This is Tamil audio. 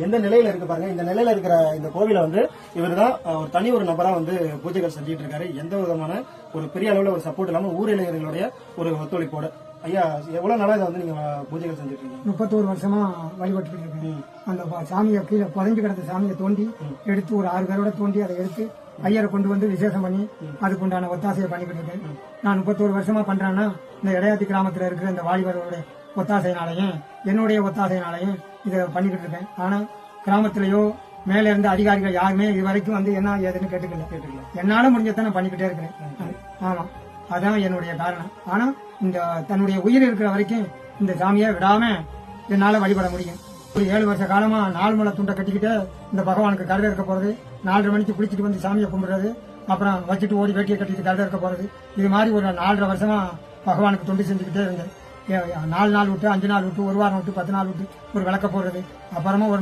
எந்த நிலையில இருக்கு பாருங்க. இந்த நிலையில இருக்கிற இந்த கோவிலை வந்து இவர்தான் ஒரு தனி ஒரு நபரா வந்து பூஜைகள் செஞ்சுட்டு இருக்காரு. எந்த விதமான ஒரு பெரிய அளவுல ஒரு சப்போர்ட் இல்லாம ஊர் இளைஞர்களுடைய ஒரு ஒத்துழைப்போட. ஐயா, எவ்வளவு நாளா இதை வந்து நீங்க பூஜைகள் செஞ்சுட்டு இருக்கீங்க? 31 வருஷமா வழிபட்டு இருக்கேன். அந்த சாமியை கீழே புதைஞ்சு கிடந்த சாமியை தோண்டி எடுத்து ஒரு 6 பேரோட தோண்டி அதை எடுத்து ஐயரை கொண்டு வந்து விசேஷம் பண்ணி அதுக்கு உண்டான ஒத்தாசையை பண்ணிக்கிட்டு இருக்கேன். நான் 31 வருஷமா பண்றேன்னா இந்த இடையாத்தி கிராமத்துல இருக்கிற இந்த வாலிபரோட ஒத்தாசையினாலையும் என்னுடைய ஒத்தாசையினாலையும் இதை பண்ணிக்கிட்டு இருக்கேன். ஆனா கிராமத்திலேயோ மேல இருந்த அதிகாரிகள் யாருமே இது வரைக்கும் வந்து என்ன ஏதுன்னு கேட்டுக்கல. என்னால முடிஞ்சதான் பண்ணிக்கிட்டே இருக்கிறேன். ஆமா, அதான் என்னுடைய காரணம். ஆனா இந்த தன்னுடைய உயிர் இருக்கிற வரைக்கும் இந்த சாமியை விடாம என்னால வழிபட முடியும். ஒரு 7 வருஷ காலமா 4 முளை துண்டை கட்டிக்கிட்டு இந்த பகவானுக்கு கருத இருக்க போறது, 4:30 மணிக்கு குளிச்சுட்டு வந்து சாமியை கும்பிடுறது, அப்புறம் வச்சுட்டு ஓடி வேட்டியை கட்டிட்டு கருத இருக்க போறது. இது மாதிரி ஒரு 4.5 வருஷமா பகவானுக்கு தொண்டு செஞ்சுக்கிட்டே இருந்தேன். 4 நாள் விட்டு 5 நாள் விட்டு 1 வாரம் விட்டு 10 நாள் விட்டு ஒரு விளக்க போடுறது. அப்புறமா ஒரு